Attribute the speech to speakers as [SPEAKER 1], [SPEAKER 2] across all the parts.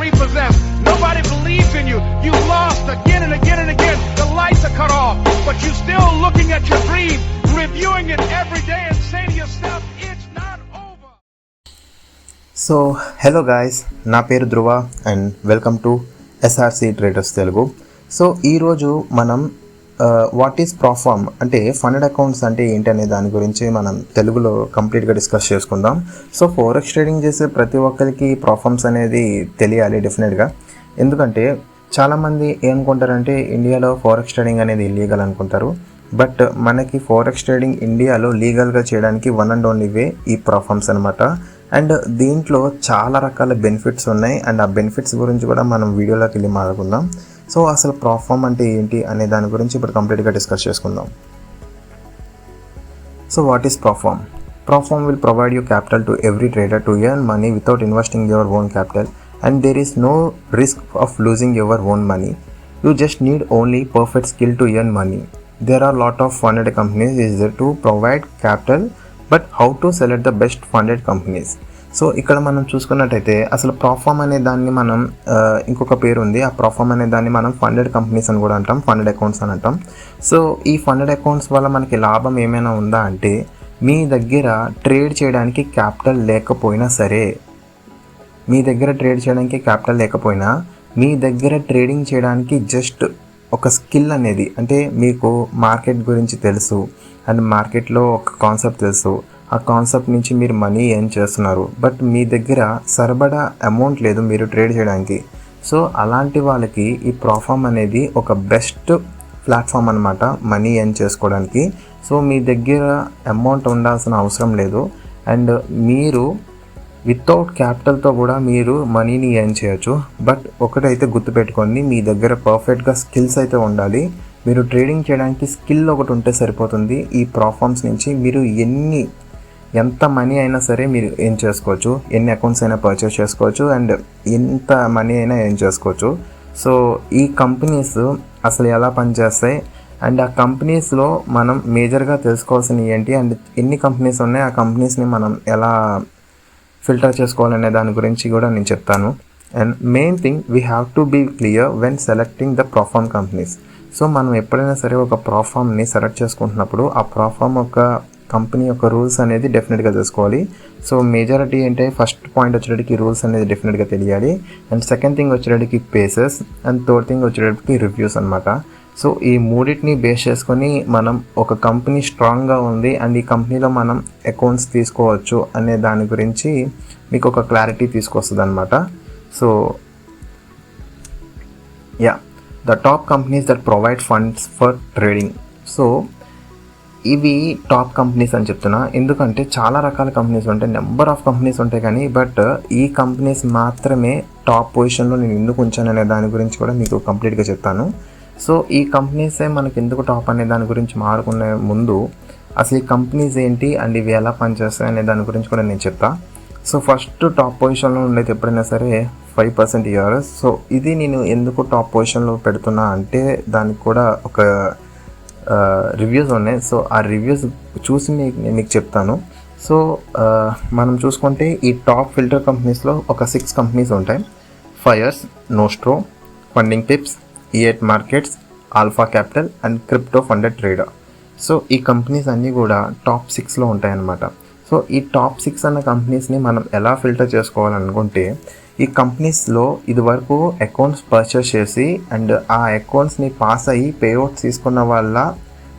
[SPEAKER 1] repossessed. Nobody believes in you. You lost again and again and again. The lights are cut off, but you're still looking at your dream, reviewing it every day and saying to yourself, it's not over.
[SPEAKER 2] So hello guys, నా పేరు Dhruva and welcome to SRC traders Telugu. So ఈరోజు మనం what is ప్రాఫామ్ అంటే funded accounts అంటే ఏంటి అనే దాని గురించి మనం తెలుగులో కంప్లీట్గా డిస్కస్ చేసుకుందాం. సో ఫోరెక్స్ ట్రేడింగ్ చేసే ప్రతి ఒక్కరికి ప్రాఫామ్స్ అనేది తెలియాలి డెఫినెట్గా. ఎందుకంటే చాలామంది ఏమనుకుంటారంటే ఇండియాలో ఫోరెక్స్ ట్రేడింగ్ అనేది ఇల్లీగల్ అనుకుంటారు. బట్ మనకి ఫోరెక్స్ ట్రేడింగ్ ఇండియాలో లీగల్గా చేయడానికి వన్ అండ్ ఓన్లీ వే ఈ ప్రాఫామ్స్ అనమాట. అండ్ దీంట్లో చాలా రకాల బెనిఫిట్స్ ఉన్నాయి అండ్ ఆ బెనిఫిట్స్ గురించి కూడా మనం వీడియోలోకి వెళ్ళి మాట్లాడుకుందాం. సో అసలు ప్రాఫామ్ అంటే ఏంటి అనే దాని గురించి ఇప్పుడు కంప్లీట్గా డిస్కస్ చేసుకుందాం. So what is prop firm? Profirm will provide you capital to every trader to earn money without investing your own capital, and there is no risk of losing your own money. You just need only perfect skill to earn money. There are lot of funded companies is there to provide capital, but how to select the best funded companies? So ఇక్కడ మనం చూసుకున్నట్టయితే అసలు ప్రాఫామ్ అనే దాన్ని మనం ఇంకొక పేరు ఉంది. ఆ ప్రాఫామ్ అనే దాన్ని మనం ఫండెడ్ కంపెనీస్ అని కూడా అంటాం, ఫండెడ్ అకౌంట్స్ అని అంటాం. సో ఈ ఫండెడ్ అకౌంట్స్ వల్ల మనకి లాభం ఏమైనా ఉందా అంటే, మీ దగ్గర ట్రేడ్ చేయడానికి క్యాపిటల్ లేకపోయినా సరే, మీ దగ్గర ట్రేడింగ్ చేయడానికి జస్ట్ ఒక స్కిల్ అనేది, అంటే మీకు మార్కెట్ గురించి తెలుసు అండ్ మార్కెట్లో ఒక కాన్సెప్ట్ తెలుసు, ఆ కాన్సెప్ట్ నుంచి మీరు మనీ ఎర్న్ చేస్తున్నారు, బట్ మీ దగ్గర సరిపడా అమౌంట్ లేదు మీరు ట్రేడ్ చేయడానికి. సో అలాంటి వాళ్ళకి ఈ ప్రాఫామ్ అనేది ఒక బెస్ట్ ప్లాట్ఫామ్ అనమాట మనీ ఎర్న్ చేసుకోవడానికి. సో మీ దగ్గర అమౌంట్ ఉండాల్సిన అవసరం లేదు అండ్ మీరు వితౌట్ క్యాపిటల్తో కూడా మీరు మనీని ఎర్న్ చేయొచ్చు. బట్ ఒకటైతే గుర్తుపెట్టుకోండి, మీ దగ్గర పర్ఫెక్ట్గా స్కిల్స్ అయితే ఉండాలి. మీరు ట్రేడింగ్ చేయడానికి స్కిల్ ఒకటి ఉంటే సరిపోతుంది. ఈ ప్రాఫామ్స్ నుంచి మీరు ఎంత మనీ అయినా సరే మీరు ఎర్న్ చేసుకోవచ్చు, ఎన్ని అకౌంట్స్ అయినా పర్చేస్ చేసుకోవచ్చు అండ్ ఎంత మనీ అయినా ఎర్న్ చేసుకోవచ్చు. సో ఈ కంపెనీస్ అసలు ఎలా పనిచేస్తాయి అండ్ ఆ కంపెనీస్లో మనం మేజర్గా తెలుసుకోవాల్సినవి ఏంటి అండ్ ఎన్ని కంపెనీస్ ఉన్నాయి, ఆ కంపెనీస్ని మనం ఎలా ఫిల్టర్ చేసుకోవాలనే దాని గురించి కూడా నేను చెప్తాను. And main thing, we have to be clear when selecting the prop firm companies. So మనం ఎప్పుడైనా సరే ఒక ప్రాఫామ్ని సెలెక్ట్ చేసుకుంటున్నప్పుడు ఆ ప్రాఫామ్ ఒక కంపెనీ యొక్క రూల్స్ అనేది డెఫినెట్గా తెలుసుకోవాలి. సో మేజారిటీ అంటే ఫస్ట్ పాయింట్ వచ్చేటికి రూల్స్ అనేది డెఫినెట్గా తెలియాలి. అండ్ సెకండ్ థింగ్ వచ్చేటికి పేసెస్ అండ్ థర్డ్ థింగ్ వచ్చేటికి రివ్యూస్ అనమాట. సో ఈ మూడింటిని బేస్ చేసుకొని మనం ఒక కంపెనీ స్ట్రాంగ్గా ఉంది అండ్ ఈ కంపెనీలో మనం అకౌంట్స్ తీసుకోవచ్చు అనే దాని గురించి మీకు ఒక క్లారిటీ తీసుకొస్తుంది అనమాట. So the top companies that provide funds for trading. So ఇవి టాప్ కంపెనీస్ అని చెప్తున్నా ఎందుకంటే చాలా రకాల కంపెనీస్ ఉంటాయి, నెంబర్ ఆఫ్ కంపెనీస్ ఉంటాయి, కానీ బట్ ఈ కంపెనీస్ మాత్రమే టాప్ పొజిషన్లో నేను ఎందుకు ఉంచాను అనే దాని గురించి కూడా మీకు కంప్లీట్గా చెప్తాను. సో ఈ కంపెనీసే మనకి ఎందుకు టాప్ అనే దాని గురించి మాట్లాడుకునే ముందు అసలు ఈ కంపెనీస్ ఏంటి అండ్ ఇవి ఎలా పనిచేస్తాయి అనే దాని గురించి కూడా నేను చెప్తా. సో ఫస్ట్ టాప్ పొజిషన్లో ఉండేది ఎప్పుడైనా సరే 5% ERS. సో ఇది నేను ఎందుకు టాప్ పొజిషన్లో పెడుతున్నా అంటే దానికి కూడా ఒక రివ్యూస్ ఉన్నాయి. సో ఆ రివ్యూస్ చూసి మీకు చెప్తాను. సో మనం చూసుకుంటే ఈ టాప్ ఫిల్టర్ కంపెనీస్లో ఒక 6 కంపెనీస్ ఉంటాయి. ఫైర్స్, Nostro, Funding Tips, E8 Markets, Alpha Capital and Crypto Funded Trader. So ఈ కంపెనీస్ అన్నీ కూడా టాప్ 6లో ఉంటాయన్నమాట. సో ఈ టాప్ 6 అన్న కంపెనీస్ని మనం ఎలా ఫిల్టర్ చేసుకోవాలనుకుంటే, ఈ కంపెనీస్లో ఇదివరకు అకౌంట్స్ పర్చేస్ చేసి అండ్ ఆ అకౌంట్స్ని పాస్ అయ్యి పేఅవుట్స్ తీసుకున్న వాళ్ళ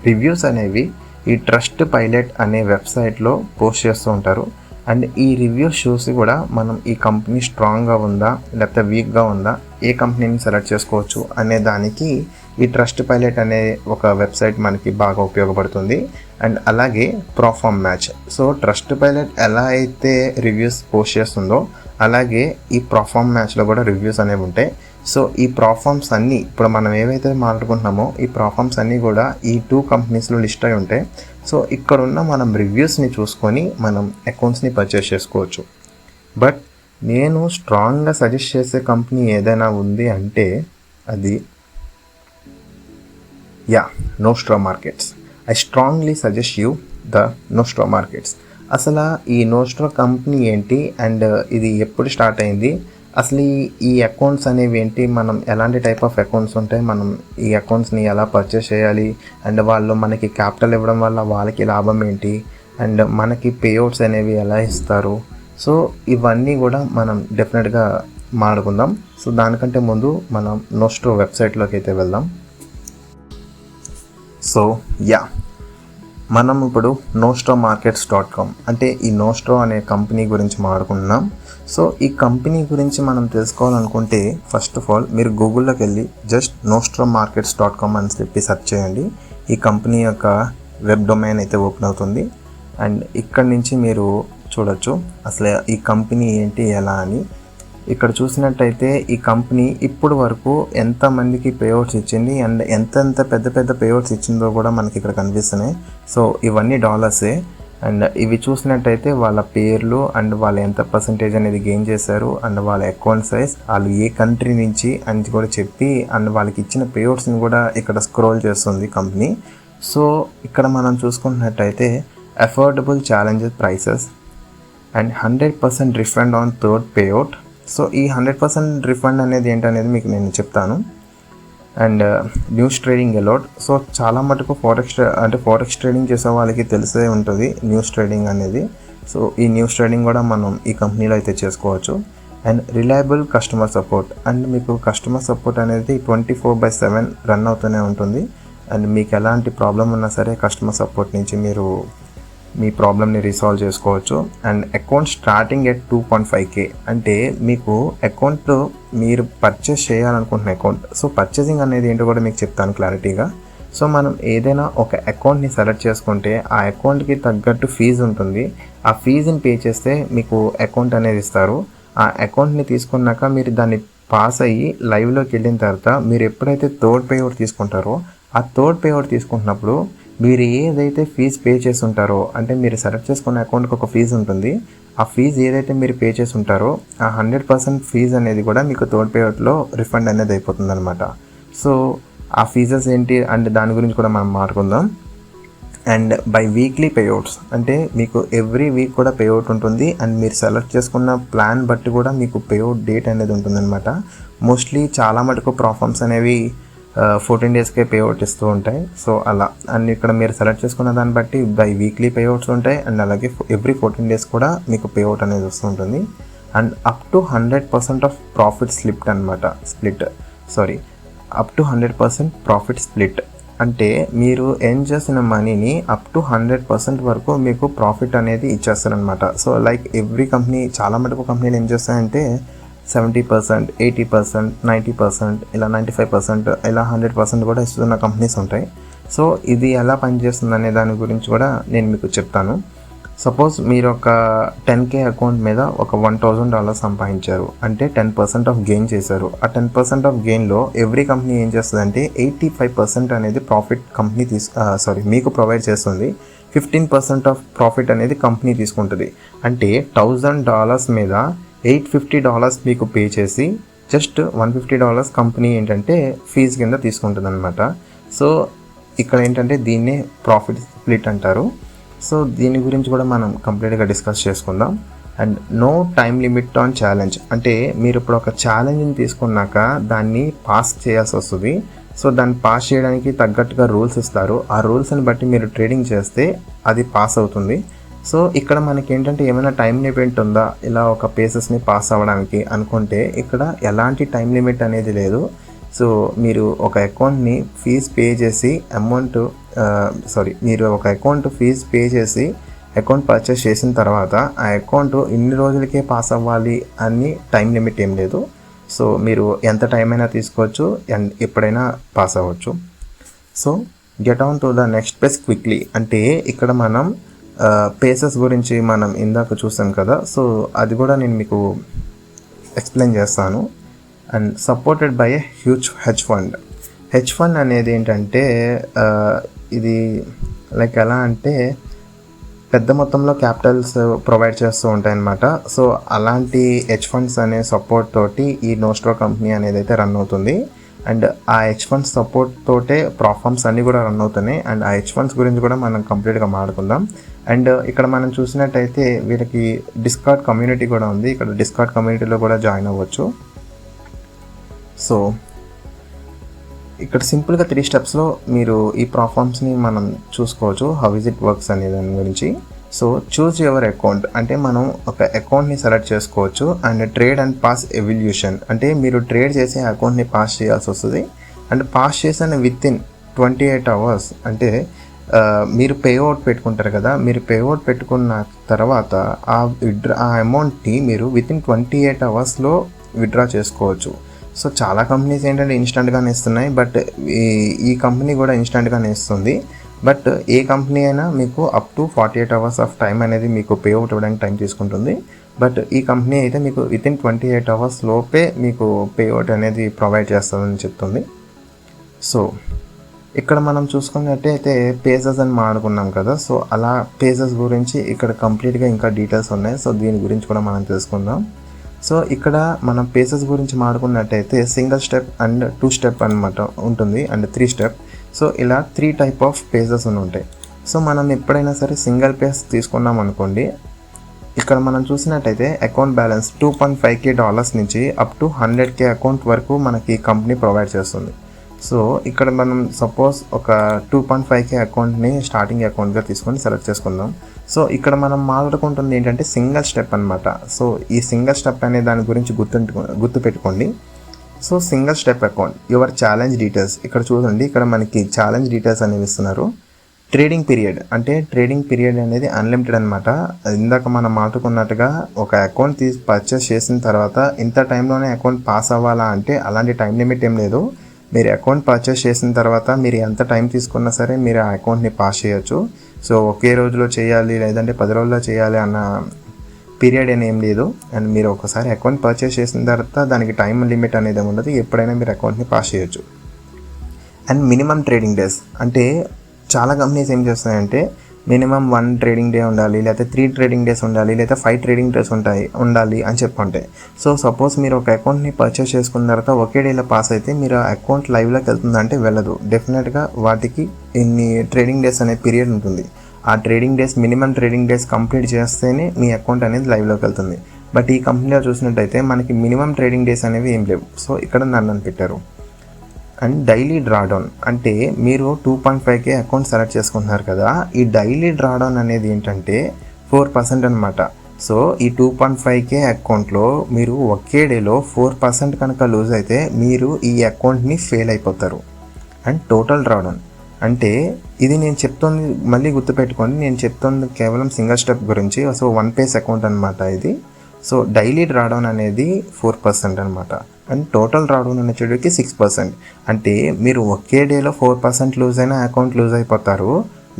[SPEAKER 2] రివ్యూస్ అనేవి ఈ ట్రస్ట్ పైలట్ అనే వెబ్సైట్లో పోస్ట్ చేస్తూ ఉంటారు. అండ్ ఈ రివ్యూస్ చూసి కూడా మనం ఈ కంపెనీ స్ట్రాంగ్గా ఉందా లేకపోతే వీక్గా ఉందా, ఏ కంపెనీని సెలెక్ట్ చేసుకోవచ్చు అనే దానికి ఈ ట్రస్ట్ పైలట్ అనే ఒక వెబ్సైట్ మనకి బాగా ఉపయోగపడుతుంది. అండ్ అలాగే ప్రాఫామ్ మ్యాచ్. సో ట్రస్ట్ పైలట్ ఎలా అయితే రివ్యూస్ పోస్ట్ చేస్తుందో అలాగే ఈ ప్రాఫామ్ మ్యాచ్లో కూడా రివ్యూస్ అనేవి ఉంటాయి. సో ఈ ప్రాఫామ్స్ అన్నీ ఇప్పుడు మనం ఏవైతే మాట్లాడుకుంటున్నామో ఈ ప్రాఫామ్స్ అన్నీ కూడా ఈ 2 కంపెనీస్లో లిస్ట్ అయి ఉంటాయి. సో ఇక్కడున్న మనం రివ్యూస్ని చూసుకొని మనం అకౌంట్స్ని పర్చేస్ చేసుకోవచ్చు. బట్ నేను స్ట్రాంగ్గా సజెస్ట్ చేసే కంపెనీ ఏదైనా ఉంది అంటే అది Nostro Markets. I strongly suggest you the Nostro Markets. అసలు ఈ నోస్ట్రో కంపెనీ ఏంటి అండ్ ఇది ఎప్పుడు స్టార్ట్ అయింది అసలు ఈ అకౌంట్స్ అనేవి ఏంటి, మనం ఎలాంటి టైప్ ఆఫ్ అకౌంట్స్ ఉంటాయి, మనం ఈ అకౌంట్స్ని ఎలా పర్చేస్ చేయాలి, అండ్ వాళ్ళు మనకి క్యాపిటల్ ఇవ్వడం వల్ల వాళ్ళకి లాభం ఏంటి, అండ్ మనకి పేఅవుట్స్ అనేవి ఎలా ఇస్తారు. సో ఇవన్నీ కూడా మనం డెఫినెట్గా మాట్లాడుకుందాం. సో దానికంటే ముందు మనం నోస్ట్రో వెబ్సైట్లోకి అయితే వెళ్దాం. సో మనం ఇప్పుడు nostromarkets.com అంటే ఈ నోస్ట్రో అనే కంపెనీ గురించి మాట్లాడుకుంటున్నాం. సో ఈ కంపెనీ గురించి మనం తెలుసుకోవాలనుకుంటే ఫస్ట్ ఆఫ్ ఆల్ మీరు గూగుల్లోకి వెళ్ళి జస్ట్ nostromarkets.com అని చెప్పి సెర్చ్ చేయండి. ఈ కంపెనీ యొక్క వెబ్ డొమైన్ అయితే ఓపెన్ అవుతుంది. అండ్ ఇక్కడ నుంచి మీరు చూడొచ్చు అసలు ఈ కంపెనీ ఏంటి ఎలా అని. ఇక్కడ చూసినట్టయితే ఈ కంపెనీ ఇప్పుడు వరకు ఎంతమందికి పేఅవుట్స్ ఇచ్చింది అండ్ ఎంత పెద్ద పేఅవుట్స్ ఇచ్చిందో కూడా మనకి ఇక్కడ కనిపిస్తున్నాయి. సో ఇవన్నీ డాలర్సే. అండ్ ఇవి చూసినట్టయితే వాళ్ళ పేర్లు అండ్ వాళ్ళు ఎంత పర్సంటేజ్ అనేది గెయిన్ చేశారు అండ్ వాళ్ళ అకౌంట్ సైజ్, వాళ్ళు ఏ కంట్రీ నుంచి అని కూడా చెప్పి అండ్ వాళ్ళకి ఇచ్చిన పేఅవుట్స్ని కూడా ఇక్కడ స్క్రోల్ చేస్తుంది కంపెనీ. సో ఇక్కడ మనం చూసుకున్నట్టయితే affordable challenges prices and 100% refund on third payout. So ఈ 100% రిఫండ్ అనేది ఏంటనేది మీకు నేను చెప్తాను. And news trading allowed. So చాలా మటుకు ఫారెక్స్ ట్రేడింగ్ చేసే వాళ్ళకి తెలిసే ఉంటుంది న్యూస్ ట్రేడింగ్ అనేది. సో ఈ న్యూస్ ట్రేడింగ్ కూడా మనం ఈ కంపెనీలో అయితే చేసుకోవచ్చు. And reliable customer support. And మీకు కస్టమర్ సపోర్ట్ అనేది 24/7 రన్ అవుతూనే ఉంటుంది. అండ్ మీకు ఎలాంటి ప్రాబ్లం ఉన్నా సరే కస్టమర్ సపోర్ట్ నుంచి మీరు మీ ప్రాబ్లమ్ని రిసాల్వ్ చేసుకోవచ్చు. And account starting at 2.5K. అంటే మీకు అకౌంట్ మీరు పర్చేస్ చేయాలనుకుంటున్న అకౌంట్. సో పర్చేసింగ్ అనేది ఏంటో కూడా మీకు చెప్తాను క్లారిటీగా. సో మనం ఏదైనా ఒక అకౌంట్ని సెలెక్ట్ చేసుకుంటే ఆ అకౌంట్కి తగ్గట్టు ఫీజు ఉంటుంది. ఆ ఫీజుని పే చేస్తే మీకు అకౌంట్ అనేది ఇస్తారు. ఆ అకౌంట్ని తీసుకున్నాక మీరు దాన్ని పాస్ అయ్యి లైవ్లోకి వెళ్ళిన తర్వాత మీరు ఎప్పుడైతే థర్డ్ పేఅవుట్ తీసుకుంటారో ఆ థర్డ్ పేఅవుట్ తీసుకుంటున్నప్పుడు మీరు ఏదైతే ఫీజు పే చేసి ఉంటారో, అంటే మీరు సెలెక్ట్ చేసుకున్న అకౌంట్కి ఒక ఫీజు ఉంటుంది. ఆ ఫీజు ఏదైతే మీరు పే చేసి ఉంటారో ఆ 100% ఫీజు అనేది కూడా మీకు థర్డ్ పేఅవుట్లో రిఫండ్ అనేది అయిపోతుంది అనమాట. సో ఆ ఫీజెస్ ఏంటి అండ్ దాని గురించి కూడా మనం మాట్లాడుకుందాం. And by weekly payouts. అంటే మీకు ఎవ్రీ వీక్ కూడా పేఅవుట్ ఉంటుంది. అండ్ మీరు సెలెక్ట్ చేసుకున్న ప్లాన్ బట్టి కూడా మీకు పేఅవుట్ డేట్ అనేది ఉంటుందన్నమాట. మోస్ట్లీ చాలా మటుకు ప్రాఫామ్స్ అనేవి 14 డేస్కే పేఅవుట్ ఇస్తూ ఉంటాయి. సో అలా అండ్ ఇక్కడ మీరు సెలెక్ట్ చేసుకున్న దాన్ని బట్టి బై వీక్లీ పేఅవుట్స్ ఉంటాయి. అండ్ అలాగే ఎవ్రీ 14 డేస్ కూడా మీకు పేఅవుట్ అనేది వస్తూ ఉంటుంది. And up to 100% of profit up to 100% profit split. అంటే మీరు ఎర్న్ చేసిన మనీని అప్ టు 100% వరకు మీకు ప్రాఫిట్ అనేది ఇచ్చేస్తారనమాట. సో లైక్ ఎవ్రీ కంపెనీ, చాలా మటుకు కంపెనీలు ఏం చేస్తాయంటే 70%, 80%, 90%, ఇలా 95%, ఇలా 100% కూడా ఇస్తున్న కంపెనీస్ ఉంటాయి. సో ఇది ఎలా పనిచేస్తుంది అనే దాని గురించి కూడా నేను మీకు చెప్తాను. సపోజ్ మీరు ఒక 10K అకౌంట్ మీద ఒక $1,000 సంపాదించారు అంటే 10% ఆఫ్ గెయిన్ చేశారు. ఆ 10% ఆఫ్ గెయిన్లో ఎవ్రీ కంపెనీ ఏం చేస్తుందంటే 85% అనేది ప్రాఫిట్ కంపెనీ మీకు ప్రొవైడ్ చేస్తుంది. 15% ఆఫ్ ప్రాఫిట్ అనేది కంపెనీ తీసుకుంటుంది. అంటే $1,000 మీద $850 మీకు పే చేసి జస్ట్ $150 కంపెనీ ఏంటంటే ఫీజు కింద తీసుకుంటుంది అనమాట. సో ఇక్కడ ఏంటంటే దీన్నే ప్రాఫిట్ స్ప్లిట్ అంటారు. సో దీని గురించి కూడా మనం కంప్లీట్గా డిస్కస్ చేసుకుందాం. And no time limit on challenge. అంటే మీరు ఇప్పుడు ఒక ఛాలెంజ్ని తీసుకున్నాక దాన్ని పాస్ చేయాల్సి వస్తుంది. సో దాన్ని పాస్ చేయడానికి తగ్గట్టుగా రూల్స్ ఇస్తారు. ఆ రూల్స్ని బట్టి మీరు ట్రేడింగ్ చేస్తే అది పాస్ అవుతుంది. సో ఇక్కడ మనకి ఏంటంటే ఏమైనా టైం లిమిట్ ఉందా ఇలా ఒక పేసెస్ని పాస్ అవ్వడానికి అనుకుంటే ఇక్కడ ఎలాంటి టైం లిమిట్ అనేది లేదు. సో మీరు ఒక అకౌంట్ని ఫీజు పే చేసి మీరు ఒక అకౌంట్ ఫీజు పే చేసి అకౌంట్ పర్చేస్ చేసిన తర్వాత ఆ అకౌంట్ ఇన్ని రోజులకే పాస్ అవ్వాలి అని టైం లిమిట్ ఏం లేదు. సో మీరు ఎంత టైం అయినా తీసుకోవచ్చు అండ్ ఎప్పుడైనా పాస్ అవ్వచ్చు. So get on to the next page quickly. అంటే ఇక్కడ మనం పేసెస్ గురించి మనం ఇందాక చూసాం కదా. సో అది కూడా నేను మీకు ఎక్స్ప్లెయిన్ చేస్తాను. And supported by a huge hedge fund అనేది ఏంటంటే ఇది లైక్ ఎలా అంటే పెద్ద మొత్తంలో క్యాపిటల్స్ ప్రొవైడ్ చేస్తూ ఉంటాయన్నమాట. సో అలాంటి హెడ్జ్ ఫండ్స్ అనే సపోర్ట్ తోటి ఈ నోస్ట్రో కంపెనీ అనేది అయితే రన్ అవుతుంది. అండ్ ఆ హెడ్జ్ ఫండ్స్ సపోర్ట్ తోటే ప్రాఫామ్స్ అన్నీ కూడా రన్ అవుతున్నాయి. అండ్ ఆ హెడ్జ్ ఫండ్స్ గురించి కూడా మనం కంప్లీట్గా మాట్లాడుకుందాం. అండ్ ఇక్కడ మనం చూసినట్టయితే వీళ్ళకి డిస్కార్డ్ కమ్యూనిటీ కూడా ఉంది. ఇక్కడ డిస్కార్డ్ కమ్యూనిటీలో కూడా జాయిన్ అవ్వచ్చు. సో ఇక్కడ సింపుల్గా 3 స్టెప్స్లో మీరు ఈ ప్రాఫామ్స్ని మనం చూసుకోవచ్చు, హౌ ఇస్ ఇట్ వర్క్స్ అనే దాని గురించి. సో చూజ్ యువర్ అకౌంట్ అంటే మనం ఒక అకౌంట్ని సెలెక్ట్ చేసుకోవచ్చు. And trade and pass evolution అంటే మీరు ట్రేడ్ చేసే అకౌంట్ని పాస్ చేయాల్సి వస్తుంది. అండ్ పాస్ చేసిన విత్ ఇన్ 28 hours అంటే మీరు పేఅవుట్ పెట్టుకుంటారు కదా, మీరు పేఅవుట్ పెట్టుకున్న తర్వాత ఆ అమౌంట్ని మీరు విత్ ఇన్ 28 hours విత్డ్రా చేసుకోవచ్చు. సో చాలా కంపెనీస్ ఏంటంటే ఇన్స్టెంట్గానే ఇస్తున్నాయి, బట్ ఈ కంపెనీ కూడా ఇన్స్టెంట్గానే ఇస్తుంది. బట్ ఏ కంపెనీ అయినా మీకు up to 48 hours of time అనేది మీకు పేఅవుట్ ఇవ్వడానికి టైం తీసుకుంటుంది. బట్ ఈ కంపెనీ అయితే మీకు విత్ ఇన్ 28 hours లోపే మీకు పేఅవుట్ అనేది ప్రొవైడ్ చేస్తుందని చెప్తుంది. సో ఇక్కడ మనం చూసుకున్నట్టయితే పేజెస్ అని మాట్లాడుకున్నాం కదా, సో అలా పేజెస్ గురించి ఇక్కడ కంప్లీట్గా ఇంకా డీటెయిల్స్ ఉన్నాయి. సో దీని గురించి కూడా మనం తెలుసుకుందాం. సో ఇక్కడ మనం పేజెస్ గురించి మాట్లాడుకున్నట్టయితే సింగిల్ స్టెప్ అండ్ 2 స్టెప్ అనమాట ఉంటుంది, అండ్ 3 స్టెప్. సో ఇలా 3 టైప్ ఆఫ్ పేజెస్ ఉంటాయి. సో మనం ఎప్పుడైనా సరే సింగిల్ పేజ్ తీసుకున్నాం అనుకోండి, ఇక్కడ మనం చూసినట్టయితే అకౌంట్ బ్యాలెన్స్ $2.5K నుంచి అప్ టు 100K అకౌంట్ వరకు మనకి కంపెనీ ప్రొవైడ్ చేస్తుంది. సో ఇక్కడ మనం సపోజ్ ఒక 2.5K అకౌంట్ని స్టార్టింగ్ అకౌంట్గా తీసుకొని సెలెక్ట్ చేసుకుందాం. సో ఇక్కడ మనం మాట్లాడుకుంటుంది ఏంటంటే సింగిల్ స్టెప్ అనమాట. సో ఈ సింగిల్ స్టెప్ అనే దాని గురించి గుర్తుపెట్టుకోండి. So single step account your challenge details ఇక్కడ చూడండి, ఇక్కడ మనకి ఛాలెంజ్ డీటెయిల్స్ అనేవి ఇస్తున్నారు. ట్రేడింగ్ పీరియడ్ అంటే ట్రేడింగ్ పీరియడ్ అనేది అన్లిమిటెడ్ అనమాట. ఇందాక మనం మాట్లాడుకున్నట్టుగా ఒక అకౌంట్ పర్చేస్ చేసిన తర్వాత ఇంత టైంలోనే అకౌంట్ పాస్ అవ్వాలా అంటే అలాంటి టైం లిమిట్ ఏం లేదు. మీరు అకౌంట్ పర్చేస్ చేసిన తర్వాత మీరు ఎంత టైం తీసుకున్నా సరే మీరు ఆ అకౌంట్ని పాస్ చేయొచ్చు. సో ఒకే రోజులో చేయాలి లేదంటే 10 రోజుల్లో చేయాలి అన్న పీరియడ్ ఏం లేదు. అండ్ మీరు ఒకసారి అకౌంట్ పర్చేస్ చేసిన తర్వాత దానికి టైం లిమిట్ అనేది ఉండదు, ఎప్పుడైనా మీరు అకౌంట్ని పాస్ చేయొచ్చు. అండ్ మినిమం ట్రేడింగ్ డేస్ అంటే చాలా కంపెనీస్ ఏం చేస్తాయంటే మినిమం 1 ట్రేడింగ్ డే ఉండాలి, లేకపోతే 3 ట్రేడింగ్ డేస్ ఉండాలి, లేదా 5 ట్రేడింగ్ డేస్ ఉండాలి అని చెప్పుంటాయి. సో సపోజ్ మీరు ఒక అకౌంట్ని పర్చేస్ చేసుకున్న తర్వాత ఒకే డేలో పాస్ అయితే మీరు ఆ అకౌంట్ లైవ్లోకి వెళ్తుందంటే వెళ్ళదు. డెఫినెట్గా వాటికి ఇన్ని ట్రేడింగ్ డేస్ అనే పీరియడ్ ఉంటుంది. ఆ trading days minimum trading days complete చేస్తేనే మీ అకౌంట్ అనేది లైవ్లోకి వెళ్తుంది. బట్ ఈ కంపెనీలో చూసినట్టయితే మనకి మినిమం ట్రేడింగ్ డేస్ అనేవి ఏం లేవు. సో ఇక్కడ నన్ను పెట్టారు. అండ్ డైలీ డ్రాడౌన్ అంటే మీరు 2.5K అకౌంట్ సెలెక్ట్ చేసుకుంటున్నారు కదా, ఈ డైలీ డ్రాడౌన్ అనేది ఏంటంటే 4% అనమాట. సో ఈ 2.5K అకౌంట్లో మీరు ఒకే డేలో 4% కనుక లూజ్ అయితే మీరు ఈ అకౌంట్ని ఫెయిల్ అయిపోతారు. అండ్ టోటల్ డ్రాడౌన్ అంటే ఇది నేను చెప్తుంది మళ్ళీ గుర్తుపెట్టుకోండి, నేను చెప్తుంది కేవలం సింగిల్ స్టెప్ గురించి. సో 1 పేజ్ అకౌంట్ అనమాట ఇది. సో డైలీ డ్రాడౌన్ అనేది 4% అనమాట. అండ్ టోటల్ డ్రాడౌన్ వచ్చేటికి 6%. అంటే మీరు ఒకే డేలో 4% లూజ్ అయినా అకౌంట్ లూజ్ అయిపోతారు,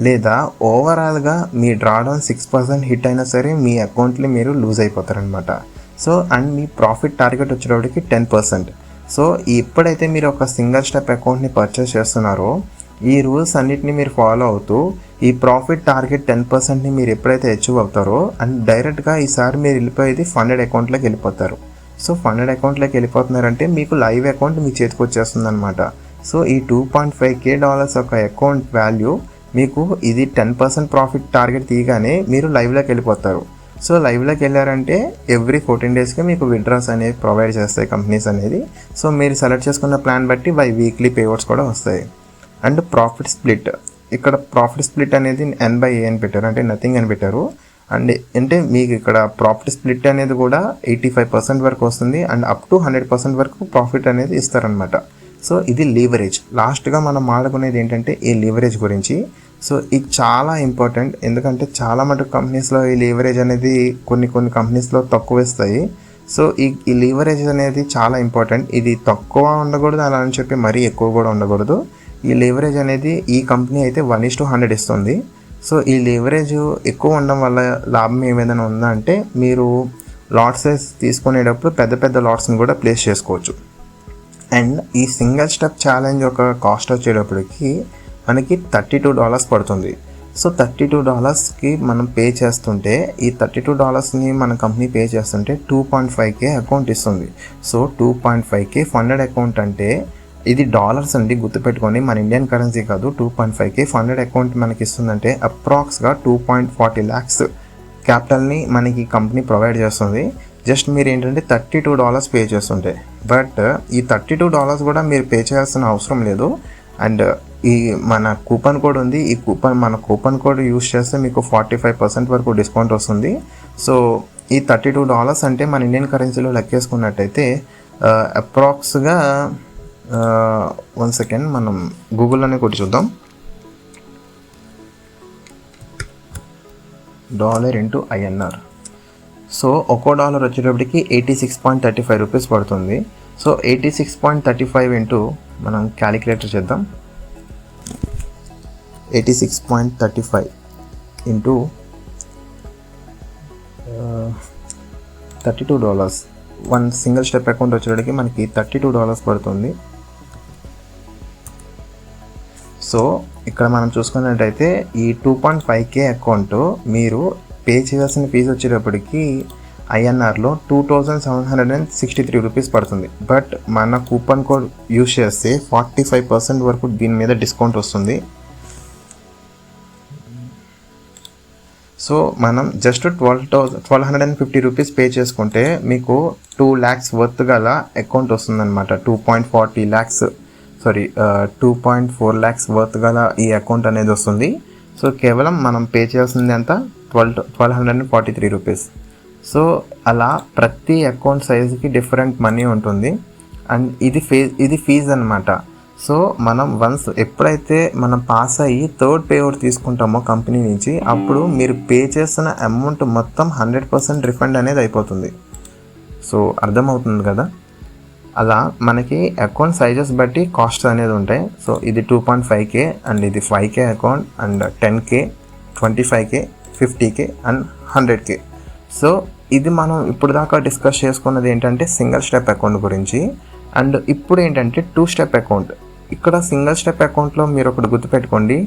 [SPEAKER 2] లేదా ఓవరాల్గా మీ డ్రాడౌన్ 6% హిట్ అయినా సరే మీ అకౌంట్ని మీరు లూజ్ అయిపోతారనమాట. సో అండ్ మీ ప్రాఫిట్ టార్గెట్ వచ్చేటప్పటికి 10%. సో ఎప్పుడైతే మీరు ఒక సింగిల్ స్టెప్ అకౌంట్ని పర్చేస్ చేస్తున్నారో ఈ రూల్స్ అన్నిటిని మీరు ఫాలో అవుతూ ఈ ప్రాఫిట్ టార్గెట్ 10%ని మీరు ఎప్పుడైతే అచీవ్ అవుతారో అండ్ డైరెక్ట్గా ఈసారి మీరు వెళ్ళిపోయేది ఫండెడ్ అకౌంట్లోకి వెళ్ళిపోతారు. సో ఫండెడ్ అకౌంట్లోకి వెళ్ళిపోతున్నారంటే మీకు లైవ్ అకౌంట్ మీ చేతికి వచ్చేస్తుంది అనమాట. సో ఈ $2.5K ఒక అకౌంట్ వాల్యూ మీకు ఇది 10% ప్రాఫిట్ టార్గెట్ తీయగానే మీరు లైవ్లోకి వెళ్ళిపోతారు. సో లైవ్లోకి వెళ్ళారంటే ఎవ్రీ 14 డేస్కి మీకు విత్డ్రాస్ అనేవి ప్రొవైడ్ చేస్తాయి కంపెనీస్ అనేది. సో మీరు సెలెక్ట్ చేసుకున్న ప్లాన్ బట్టి బై వీక్లీ పేఅవుట్స్ కూడా వస్తాయి. అండ్ ప్రాఫిట్ స్ప్లిట్ ఇక్కడ ప్రాఫిట్ స్ప్లిట్ అనేది N/A అని పెట్టారు, అంటే నథింగ్ అని పెట్టారు. అండ్ అంటే మీకు ఇక్కడ ప్రాఫిట్ స్ప్లిట్ అనేది కూడా 85% వరకు వస్తుంది అండ్ అప్ టు 100% వరకు ప్రాఫిట్ అనేది ఇస్తారనమాట. సో ఇది లీవరేజ్. లాస్ట్గా మనం మాట్లాడుకునేది ఏంటంటే ఈ లీవరేజ్ గురించి. సో ఇది చాలా ఇంపార్టెంట్, ఎందుకంటే చాలా మటుకు కంపెనీస్లో ఈ లీవరేజ్ అనేది కొన్ని కంపెనీస్లో తక్కువ ఇస్తాయి. సో ఈ లీవరేజ్ అనేది చాలా ఇంపార్టెంట్. ఇది తక్కువ ఉండకూడదు, అలా అని చెప్పి మరీ ఎక్కువ కూడా ఉండకూడదు. ఈ లీవరేజ్ అనేది ఈ కంపెనీ అయితే 1:100 ఇస్తుంది. సో ఈ లీవరేజ్ ఎక్కువ ఉండడం వల్ల లాభం ఏమైనా ఉందా అంటే మీరు లాట్ సైజ్ తీసుకునేటప్పుడు పెద్ద లాట్స్ని కూడా ప్లేస్ చేసుకోవచ్చు. అండ్ ఈ సింగిల్ స్టెప్ ఛాలెంజ్ యొక్క కాస్ట్ వచ్చేటప్పటికి మనకి $32 పడుతుంది. సో $32కి మనం పే చేస్తుంటే ఈ $32ని మన కంపెనీ పే చేస్తుంటే 2.5K అకౌంట్ ఇస్తుంది. సో 2.5K ఫండెడ్ అకౌంట్ అంటే ఇది డాలర్స్ అండి, గుర్తుపెట్టుకోండి, మన ఇండియన్ కరెన్సీ కాదు. 2.5K ఫండెడ్ అకౌంట్ మనకి ఇస్తుందంటే అప్రాక్స్గా 2.40 lakhs క్యాపిటల్ని మనకి కంపెనీ ప్రొవైడ్ చేస్తుంది. జస్ట్ మీరు ఏంటంటే $32 పే చేస్తుంటే. బట్ ఈ $32 కూడా మీరు పే చేయాల్సిన అవసరం లేదు. అండ్ ఈ మన కూపన్ కోడ్ ఉంది, మన కూపన్ కోడ్ యూస్ చేస్తే మీకు 45% వరకు డిస్కౌంట్ వస్తుంది. సో ఈ $32 అంటే మన ఇండియన్ కరెన్సీలో లెక్కేసుకున్నట్టయితే అప్రాక్స్గా 1 సెకండ్ మనం గూగుల్లోనే కొట్టి చూద్దాం. $INR. సో ఒక్కో డాలర్ వచ్చేటప్పటికి 86.35 రూపీస్ పడుతుంది. సో 86.35 ఇంటూ మనం క్యాలిక్యులేటర్ చేద్దాం. 86.35 into $32. One single step account వచ్చేటప్పటికి మనకి $32 పడుతుంది. సో ఇక్కడ మనం చూసుకున్నట్టయితే ఈ 2.5K అకౌంట్ మీరు పే చేయాల్సిన ఫీజు వచ్చేటప్పటికి INRలో 2,763 రూపీస్ పడుతుంది. బట్ మన కూపన్ కోడ్ యూస్ చేస్తే 45% వరకు దీని మీద డిస్కౌంట్ వస్తుంది. సో మనం జస్ట్ 1,250 రూపీస్ పే చేసుకుంటే మీకు 2 lakhs వర్త్ గల అకౌంట్ వస్తుందన్నమాట. 2.4 lakhs వర్త్ గల ఈ అకౌంట్ అనేది వస్తుంది. సో కేవలం మనం పే చేయాల్సింది ఎంత, 1,243 రూపీస్. సో అలా ప్రతి అకౌంట్ సైజుకి డిఫరెంట్ మనీ ఉంటుంది. అండ్ ఇది ఫీజు అనమాట. సో మనం వన్స్ ఎప్పుడైతే మనం పాస్ అయ్యి థర్డ్ పే అవుట్ తీసుకుంటామో కంపెనీ నుంచి, అప్పుడు మీరు పే చేస్తున్న అమౌంట్ మొత్తం 100% రిఫండ్ అనేది అయిపోతుంది. సో అర్థమవుతుంది కదా. అలా మనకి అకౌంట్ సైజెస్ బట్టి కాస్ట్ అనేది ఉంటాయి. సో ఇది 2.5K అండ్ ఇది 5K account and 10K, 25K, 50K and 100K. So ఇది మనం ఇప్పుడు దాకా డిస్కస్ చేసుకున్నది ఏంటంటే సింగిల్ స్టెప్ అకౌంట్ గురించి. అండ్ ఇప్పుడు ఏంటంటే 2 స్టెప్ అకౌంట్. ఇక్కడ సింగిల్ స్టెప్ అకౌంట్లో మీరు ఒకటి గుర్తుపెట్టుకోండి,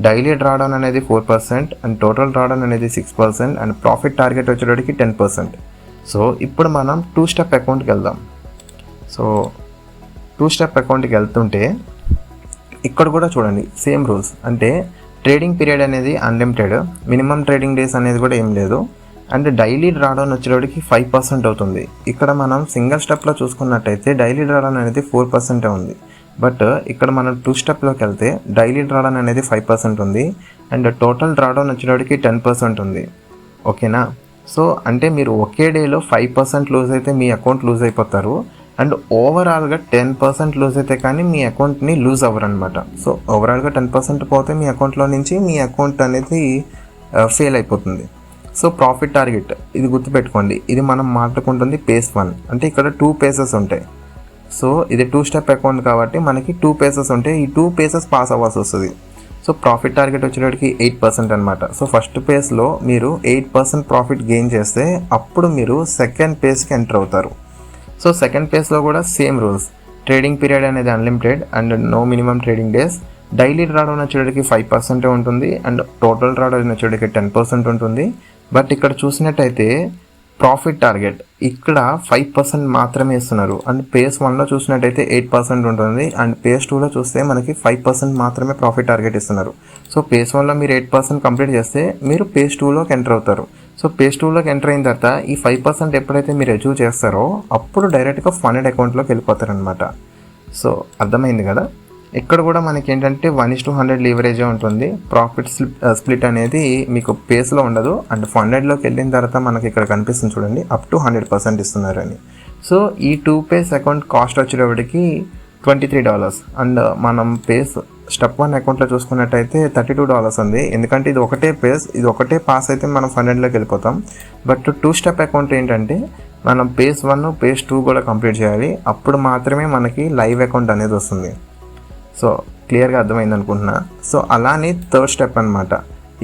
[SPEAKER 2] డైలీ డ్రాడౌన్ అనేది 4% అండ్ టోటల్ డ్రాడౌన్ అనేది 6% అండ్ ప్రాఫిట్ టార్గెట్ వచ్చేటప్పటికి 10%. సో ఇప్పుడు మనం 2 స్టెప్ అకౌంట్కి వెళ్దాం. సో 2 స్టెప్ అకౌంట్కి వెళ్తుంటే ఇక్కడ కూడా చూడండి సేమ్ రూల్స్. అంటే ట్రేడింగ్ పీరియడ్ అనేది అన్లిమిటెడ్, మినిమం ట్రేడింగ్ డేస్ అనేది కూడా ఏం లేదు. అండ్ డైలీ డ్రాడౌన్ వచ్చేటప్పటికి 5% అవుతుంది. ఇక్కడ మనం సింగిల్ స్టెప్లో చూసుకున్నట్టయితే డైలీ డ్రాడౌన్ అనేది 4% ఉంది. బట్ ఇక్కడ మనం 2 స్టెప్లోకి వెళ్తే డైలీ డ్రాడౌన్ అనేది 5% ఉంది అండ్ టోటల్ డ్రాడౌన్ వచ్చేటప్పటికి 10% ఉంది. ఓకేనా. సో అంటే మీరు ఒకే డేలో 5% లూజ్ అయితే మీ అకౌంట్ లూజ్ అయిపోతారు. అండ్ ఓవరాల్గా 10% లూజ్ అయితే కానీ మీ అకౌంట్ని లూజ్ అవ్వరు అనమాట. సో ఓవరాల్గా 10% పోతే మీ అకౌంట్లో నుంచి మీ అకౌంట్ అనేది ఫెయిల్ అయిపోతుంది. సో ప్రాఫిట్ టార్గెట్ ఇది గుర్తుపెట్టుకోండి. ఇది మనం మాట్లాడుకుంటుంది phase 1. అంటే ఇక్కడ 2 phases ఉంటాయి. సో ఇది 2 స్టెప్ అకౌంట్ కాబట్టి మనకి 2 phases ఉంటాయి. ఈ 2 phases పాస్ అవ్వాల్సి వస్తుంది. సో ప్రాఫిట్ టార్గెట్ వచ్చేటప్పటికి 8% అనమాట. సో ఫస్ట్ ఫేజ్లో మీరు 8% ప్రాఫిట్ గెయిన్ చేస్తే అప్పుడు మీరు సెకండ్ ఫేజ్కి ఎంటర్ అవుతారు. సో సెకండ్ ఫేజ్లో కూడా సేమ్ రూల్స్. ట్రేడింగ్ పీరియడ్ అనేది unlimited and no minimum trading days. Daily drawdown వచ్చేటప్పటికి 5% ఉంటుంది అండ్ టోటల్ డ్రాడౌన్ వచ్చేటప్పటికి 10% ఉంటుంది. బట్ ఇక్కడ చూసినట్టయితే ప్రాఫిట్ టార్గెట్ ఇక్కడ 5% మాత్రమే ఇస్తున్నారు. అండ్ phase 1లో చూసినట్టయితే 8% ఉంటుంది అండ్ phase 2లో చూస్తే మనకి 5% మాత్రమే ప్రాఫిట్ టార్గెట్ ఇస్తున్నారు. సో phase 1లో మీరు 8% కంప్లీట్ చేస్తే మీరు phase 2లోకి ఎంటర్ అవుతారు. సో phase 2లోకి ఎంటర్ అయిన తర్వాత ఈ 5% ఎప్పుడైతే మీరు అచీవ్ చేస్తారో అప్పుడు డైరెక్ట్గా ఫండెడ్ అకౌంట్లోకి వెళ్ళిపోతారనమాట. సో అర్థమైంది కదా. ఇక్కడ కూడా మనకి ఏంటంటే 1:100 లీవరేజే ఉంటుంది. ప్రాఫిట్ స్ప్లిట్ అనేది మీకు పేస్లో ఉండదు. అండ్ ఫండెడ్లోకి వెళ్ళిన తర్వాత మనకి ఇక్కడ కనిపిస్తుంది చూడండి, అప్ టు 100% ఇస్తున్నారని. సో ఈ 2 phase అకౌంట్ కాస్ట్ వచ్చేటప్పటికి $23. అండ్ మనం స్టెప్ 1 అకౌంట్లో చూసుకున్నట్టయితే $32 ఉంది. ఎందుకంటే ఇది ఒకటే phase, ఇది ఒకటే పాస్ అయితే మనం ఫండెడ్లోకి వెళ్ళిపోతాం. బట్ 2 స్టెప్ అకౌంట్ ఏంటంటే మనం phase 1, phase 2 కూడా కంప్లీట్ చేయాలి. అప్పుడు మాత్రమే మనకి లైవ్ అకౌంట్ అనేది వస్తుంది. సో క్లియర్గా అర్థమైంది అనుకుంటున్నా. సో అలానే థర్డ్ స్టెప్ అనమాట.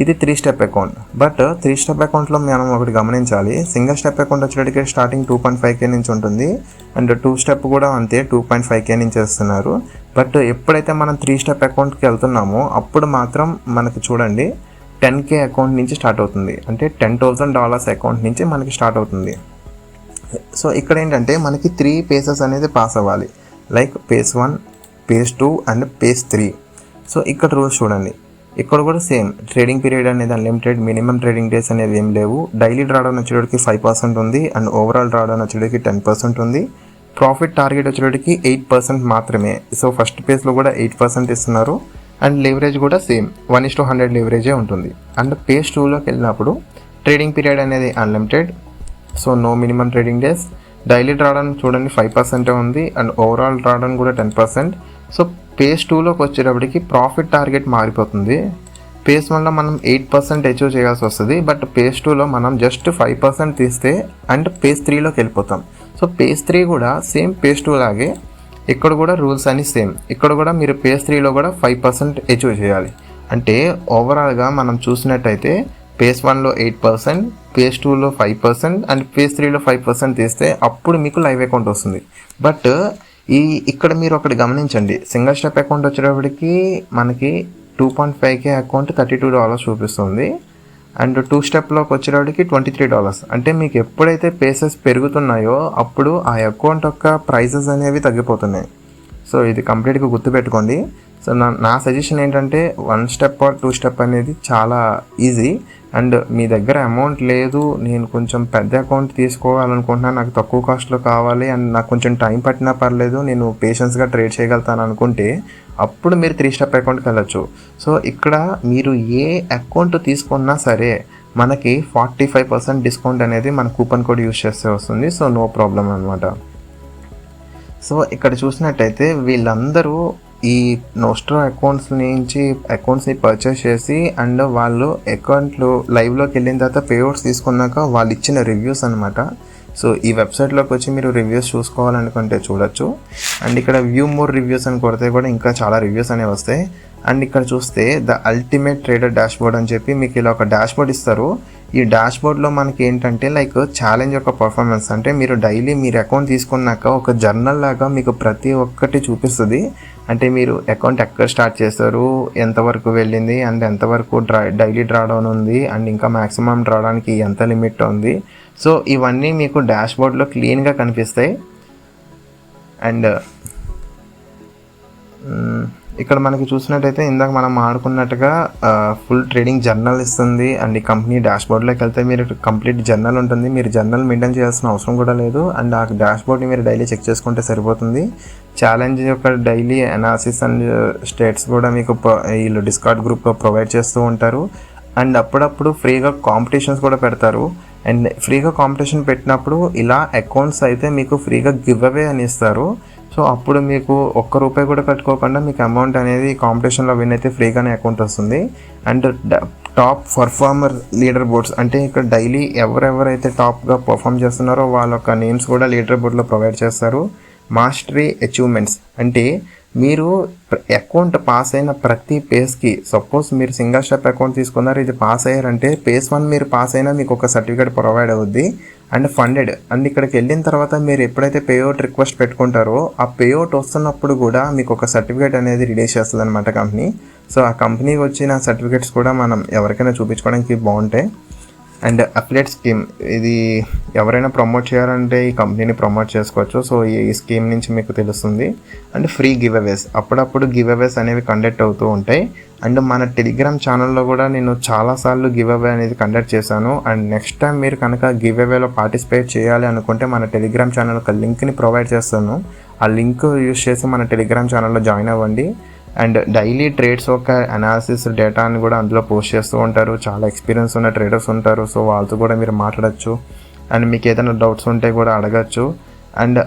[SPEAKER 2] ఇది 3 స్టెప్ అకౌంట్. బట్ 3 స్టెప్ అకౌంట్లో మనం ఒకటి గమనించాలి. సింగిల్ స్టెప్ అకౌంట్ వచ్చేటికి స్టార్టింగ్ 2.5K నుంచి ఉంటుంది అండ్ 2 స్టెప్ కూడా అంతే 2.5K నుంచి వేస్తున్నారు. బట్ ఎప్పుడైతే మనం 3 స్టెప్ అకౌంట్కి వెళ్తున్నామో అప్పుడు మాత్రం మనకి చూడండి 10K అకౌంట్ నుంచి స్టార్ట్ అవుతుంది. అంటే $10,000 అకౌంట్ నుంచి మనకి స్టార్ట్ అవుతుంది. సో ఇక్కడ ఏంటంటే మనకి 3 phases అనేది పాస్ అవ్వాలి. Like phase 1, page 2 and page 3. So ఇక్కడ రూల్స్ చూడండి. ఇక్కడ కూడా సేమ్ ట్రేడింగ్ పీరియడ్ అనేది అన్లిమిటెడ్, మినిమం ట్రేడింగ్ డేస్ అనేది ఏం లేవు. డైలీ డ్రాడౌన్ వచ్చేటికి 5% ఉంది అండ్ ఓవరాల్ డ్రాడౌన్ వచ్చేటికి 10% ఉంది. ప్రాఫిట్ టార్గెట్ వచ్చేటికి 8% మాత్రమే. సో ఫస్ట్ పేజ్లో కూడా 8% ఇస్తున్నారు. అండ్ లివరేజ్ కూడా సేమ్ 1:100 లివరేజే ఉంటుంది. అండ్ పేజ్ 2లోకి వెళ్ళినప్పుడు ట్రేడింగ్ పీరియడ్ అనేది unlimited, so no minimum trading days. Daily drawdown చూడండి 5% ఉంది అండ్ ఓవరాల్ డ్రాడౌన్ కూడా 10%. సో పేజ్ 2లోకి వచ్చేటప్పటికి ప్రాఫిట్ టార్గెట్ మారిపోతుంది. పేజ్ 1లో మనం 8% అచీవ్ చేయాల్సి వస్తుంది, బట్ పేజ్ 2లో మనం జస్ట్ 5% తీస్తే అండ్ పేజ్ 3లోకి వెళ్ళిపోతాం. సో పేజ్ 3 కూడా సేమ్ పేజ్ 2 లాగే ఇక్కడ కూడా రూల్స్ అన్ని సేమ్. ఇక్కడ కూడా మీరు పేజ్ 3లో కూడా 5% అచీవ్ చేయాలి. అంటే ఓవరాల్గా మనం చూసినట్టయితే పేజ్ 1లో 8%, పేజ్ 2లో 5% అండ్ పేజ్ 3లో 5% తీస్తే అప్పుడు మీకు లైవ్ అకౌంట్ వస్తుంది. బట్ ఇక్కడ మీరు ఒకటి గమనించండి, సింగిల్ స్టెప్ అకౌంట్ వచ్చేటప్పటికి మనకి 2.5K అకౌంట్ $32 చూపిస్తుంది అండ్ 2 స్టెప్లోకి వచ్చేటప్పటికి $23. అంటే మీకు ఎప్పుడైతే పేసెస్ పెరుగుతున్నాయో అప్పుడు ఆ అకౌంట్ యొక్క ప్రైజెస్ అనేవి తగ్గిపోతున్నాయి. సో ఇది కంప్లీట్గా గుర్తుపెట్టుకోండి. సో నా సజెషన్ ఏంటంటే 1 స్టెప్ ఆర్ 2 స్టెప్ అనేది చాలా ఈజీ. అండ్ మీ దగ్గర అమౌంట్ లేదు, నేను కొంచెం పెద్ద అకౌంట్ తీసుకోవాలనుకుంటున్నాను, నాకు తక్కువ కాస్ట్లో కావాలి అండ్ నాకు కొంచెం టైం పట్టినా పర్లేదు, నేను పేషెన్స్గా ట్రేడ్ చేయగలుగుతాను అనుకుంటే అప్పుడు మీరు 3 స్టెప్ అకౌంట్కి వెళ్ళచ్చు. సో ఇక్కడ మీరు ఏ అకౌంట్ తీసుకున్నా సరే మనకి 45% డిస్కౌంట్ అనేది మన కూపన్ కోడ్ యూస్ చేస్తే వస్తుంది. సో నో ప్రాబ్లం అనమాట. సో ఇక్కడ చూసినట్టయితే వీళ్ళందరూ ఈ నోస్ట్రో అకౌంట్స్ని పర్చేస్ చేసి అండ్ వాళ్ళు అకౌంట్లు లైవ్లోకి వెళ్ళిన తర్వాత పేఅవుట్స్ తీసుకున్నాక వాళ్ళు ఇచ్చిన రివ్యూస్ అనమాట. సో ఈ వెబ్సైట్లోకి వచ్చి మీరు రివ్యూస్ చూసుకోవాలనుకుంటే చూడొచ్చు. అండ్ ఇక్కడ వ్యూ మోర్ రివ్యూస్ అని కొడితే కూడా ఇంకా చాలా రివ్యూస్ అనేవి వస్తాయి. అండ్ ఇక్కడ చూస్తే ద అల్టిమేట్ ట్రేడర్ డాష్బోర్డ్ అని చెప్పి మీకు ఇలా ఒక డాష్బోర్డ్ ఇస్తారు. ఈ డాష్బోర్డ్లో మనకి ఏంటంటే లైక్ ఛాలెంజ్ యొక్క పర్ఫార్మెన్స్, అంటే మీరు డైలీ మీరు అకౌంట్ తీసుకున్నాక ఒక జర్నల్ లాగా మీకు ప్రతి ఒక్కటి చూపిస్తుంది. అంటే మీరు అకౌంట్ ఎక్కడ స్టార్ట్ చేస్తారు, ఎంతవరకు వెళ్ళింది అండ్ ఎంతవరకు డైలీ డ్రాడౌన్ ఉంది అండ్ ఇంకా మ్యాక్సిమం డ్రాడానికి ఎంత లిమిట్ ఉంది. సో ఇవన్నీ మీకు డాష్బోర్డ్లో క్లీన్గా కనిపిస్తాయి. అండ్ ఇక్కడ మనకి చూసినట్టయితే ఇందాక మనం ఆడుకున్నట్టుగా ఫుల్ ట్రేడింగ్ జర్నల్ ఇస్తుంది. అండ్ ఈ కంపెనీ డాష్బోర్డ్లోకి వెళ్తే మీరు కంప్లీట్ జర్నల్ ఉంటుంది. మీరు జర్నల్ మెయింటైన్ చేయాల్సిన అవసరం కూడా లేదు. అండ్ ఆ డాష్బోర్డ్ని మీరు డైలీ చెక్ చేసుకుంటే సరిపోతుంది. ఛాలెంజ్ యొక్క డైలీ అనాలిసిస్ అండ్ స్టేట్స్ కూడా మీకు వీళ్ళు డిస్కార్డ్ గ్రూప్లో ప్రొవైడ్ చేస్తూ ఉంటారు. అండ్ అప్పుడప్పుడు ఫ్రీగా కాంపిటీషన్స్ కూడా పెడతారు. అండ్ ఫ్రీగా కాంపిటీషన్ పెట్టినప్పుడు ఇలా అకౌంట్స్ అయితే మీకు ఫ్రీగా గివ్ అవే అని ఇస్తారు. సో అప్పుడు మీకు ₹1 కూడా కట్టుకోకుండా మీకు అమౌంట్ అనేది కాంపిటీషన్లో విన్ అయితే ఫ్రీగానే అకౌంట్ వస్తుంది. And top performer leader boards, అంటే ఇక్కడ డైలీ ఎవరెవరైతే టాప్గా పర్ఫామ్ చేస్తున్నారో వాళ్ళ యొక్క నేమ్స్ కూడా లీడర్ బోర్డ్లో ప్రొవైడ్ చేస్తారు. మాస్టరీ అచీవ్మెంట్స్, అంటే మీరు అకౌంట్ పాస్ అయిన ప్రతి పేజ్కి, సపోజ్ మీరు సింగిల్ స్టెప్ అకౌంట్ తీసుకున్నారు, ఇది పాస్ అయ్యారంటే పేజ్ 1 మీరు పాస్ అయినా మీకు ఒక సర్టిఫికేట్ ప్రొవైడ్ అవుద్ది. అండ్ ఫండెడ్, అండ్ ఇక్కడికి వెళ్ళిన తర్వాత మీరు ఎప్పుడైతే పేఅవుట్ రిక్వెస్ట్ పెట్టుకుంటారో ఆ పేఅవుట్ వస్తున్నప్పుడు కూడా మీకు ఒక సర్టిఫికేట్ అనేది రిలీజ్ చేస్తుంది అనమాట కంపెనీ. సో ఆ కంపెనీకి వచ్చిన సర్టిఫికేట్స్ కూడా మనం ఎవరికైనా చూపించుకోవడానికి బాగుంటాయి. అండ్ అఫిలియేట్ స్కీమ్, ఇది ఎవరైనా ప్రమోట్ చేయాలంటే ఈ కంపెనీని ప్రమోట్ చేసుకోవచ్చు. సో ఈ స్కీమ్ నుంచి మీకు తెలుస్తుంది. అండ్ ఫ్రీ గివ్ అవేస్, అప్పుడప్పుడు గివ్ అవేస్ అనేవి కండక్ట్ అవుతూ ఉంటాయి. అండ్ మన టెలిగ్రామ్ ఛానల్లో కూడా నేను చాలాసార్లు గివ్ అవే అనేది కండక్ట్ చేశాను. అండ్ నెక్స్ట్ టైం మీరు కనుక గివ్ అవేలో పార్టిసిపేట్ చేయాలి అనుకుంటే మన టెలిగ్రామ్ ఛానల్ ఒక లింక్ని ప్రొవైడ్ చేస్తాను. ఆ లింక్ యూస్ చేసి మన టెలిగ్రామ్ ఛానల్లో జాయిన్ అవ్వండి. అండ్ డైలీ ట్రేడ్స్ యొక్క అనాలిసిస్ డేటాని కూడా అందులో పోస్ట్ చేస్తూ ఉంటారు. చాలా ఎక్స్పీరియన్స్ ఉన్న ట్రేడర్స్ ఉంటారు. సో వాళ్ళతో కూడా మీరు మాట్లాడచ్చు. అండ్ మీకు ఏదైనా డౌట్స్ ఉంటే కూడా అడగచ్చు. అండ్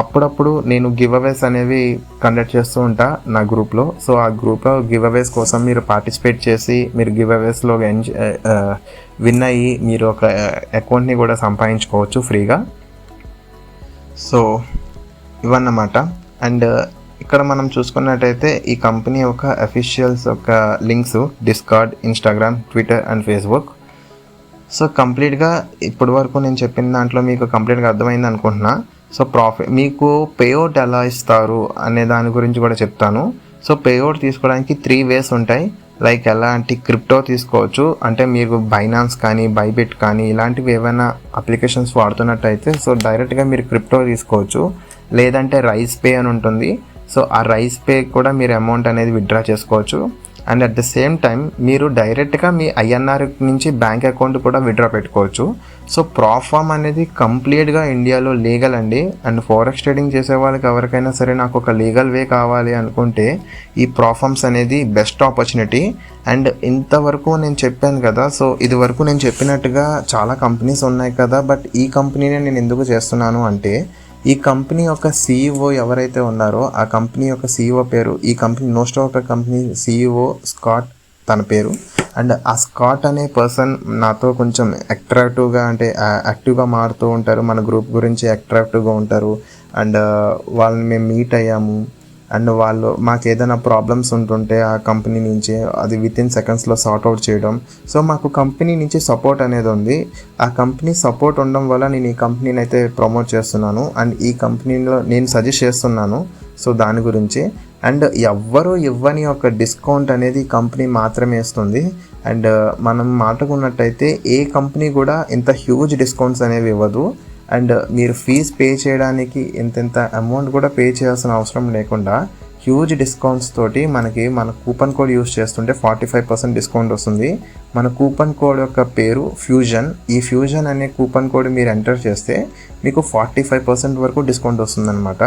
[SPEAKER 2] అప్పుడప్పుడు నేను గివ్ అవేస్ అనేవి కండక్ట్ చేస్తూ ఉంటా నా గ్రూప్లో. సో ఆ గ్రూప్లో గివ్ అవేస్ కోసం మీరు పార్టిసిపేట్ చేసి మీరు గివ్ అవేస్లో విన్ అయ్యి మీరు ఒక అకౌంట్ని కూడా సంపాదించుకోవచ్చు ఫ్రీగా. సో ఇవన్నమాట. అండ్ ఇక్కడ మనం చూసుకున్నట్టయితే ఈ కంపెనీ యొక్క అఫీషియల్స్ యొక్క links discard, Instagram, Twitter and Facebook. So కంప్లీట్గా ఇప్పటి వరకు నేను చెప్పిన దాంట్లో మీకు కంప్లీట్గా అర్థమైంది అనుకుంటున్నా. సో మీకు పేఅవుట్ ఎలా ఇస్తారు అనే దాని గురించి కూడా చెప్తాను. సో పేఅవుట్ తీసుకోవడానికి 3 వేస్ ఉంటాయి. లైక్ ఎలాంటి క్రిప్టో తీసుకోవచ్చు, అంటే మీరు బైనాన్స్ కానీ బైబిట్ కానీ ఇలాంటివి ఏమైనా అప్లికేషన్స్ వాడుతున్నట్టయితే సో డైరెక్ట్గా మీరు క్రిప్టో తీసుకోవచ్చు. లేదంటే రైస్ పే అని ఉంటుంది. సో ఆ రైస్ పే కూడా మీరు అమౌంట్ అనేది విత్డ్రా చేసుకోవచ్చు. And at the same time మీరు డైరెక్ట్గా మీ ఐఎన్ఆర్ నుంచి బ్యాంక్ అకౌంట్ కూడా విత్డ్రా పెట్టుకోవచ్చు. సో ప్రాఫామ్ అనేది కంప్లీట్గా ఇండియాలో లీగల్ అండి. అండ్ ఫారెక్స్ ట్రేడింగ్ చేసే వాళ్ళకి ఎవరికైనా సరే నాకు ఒక లీగల్ వే కావాలి అనుకుంటే ఈ ప్రాఫామ్స్ అనేది బెస్ట్ ఆపర్చునిటీ. అండ్ ఇంతవరకు నేను చెప్పాను కదా, సో ఇది వరకు నేను చెప్పినట్టుగా చాలా కంపెనీస్ ఉన్నాయి కదా, బట్ ఈ కంపెనీనే నేను ఎందుకు చేస్తున్నాను అంటే ఈ కంపెనీ యొక్క CEO ఎవరైతే ఉన్నారో ఆ కంపెనీ యొక్క CEO పేరు, ఈ కంపెనీ నోస్టాక్ కంపెనీ CEO స్కాట్ తన పేరు. అండ్ ఆ స్కాట్ అనే పర్సన్ నాతో కొంచెం అట్రాక్టివ్గా అంటే యాక్టివ్గా మారుతూ ఉంటారు, మన గ్రూప్ గురించి అట్రాక్టివ్గా ఉంటారు. అండ్ వాళ్ళని మేము మీట్ అయ్యాము. అండ్ వాళ్ళు మాకు ఏదైనా ప్రాబ్లమ్స్ ఉంటుంటే ఆ కంపెనీ నుంచి అది వితిన్ సెకండ్స్లో సార్ట్అవుట్ చేయడం. సో మాకు కంపెనీ నుంచి సపోర్ట్ అనేది ఉంది. ఆ కంపెనీ సపోర్ట్ ఉండడం వల్ల నేను ఈ కంపెనీని అయితే ప్రమోట్ చేస్తున్నాను అండ్ ఈ కంపెనీలో నేను సజెస్ట్ చేస్తున్నాను. సో దాని గురించి అండ్ ఎవ్వరూ ఇవ్వని ఒక డిస్కౌంట్ అనేది కంపెనీ మాత్రమే ఇస్తుంది. అండ్ మనం మాట్లాడుకున్నట్టయితే ఏ కంపెనీ కూడా ఇంత హ్యూజ్ డిస్కౌంట్స్ అనేవి ఇవ్వదు. అండ్ మీరు ఫీజ్ పే చేయడానికి ఇంత అమౌంట్ కూడా పే చేయాల్సిన అవసరం లేకుండా హ్యూజ్ డిస్కౌంట్స్ తోటి మన కూపన్ కోడ్ యూస్ చేస్తుంటే 45% డిస్కౌంట్ వస్తుంది. మన కూపన్ కోడ్ యొక్క పేరు ఫ్యూజన్. ఈ ఫ్యూజన్ అనే కూపన్ కోడ్ మీరు ఎంటర్ చేస్తే మీకు 45% వరకు డిస్కౌంట్ వస్తుందన్నమాట.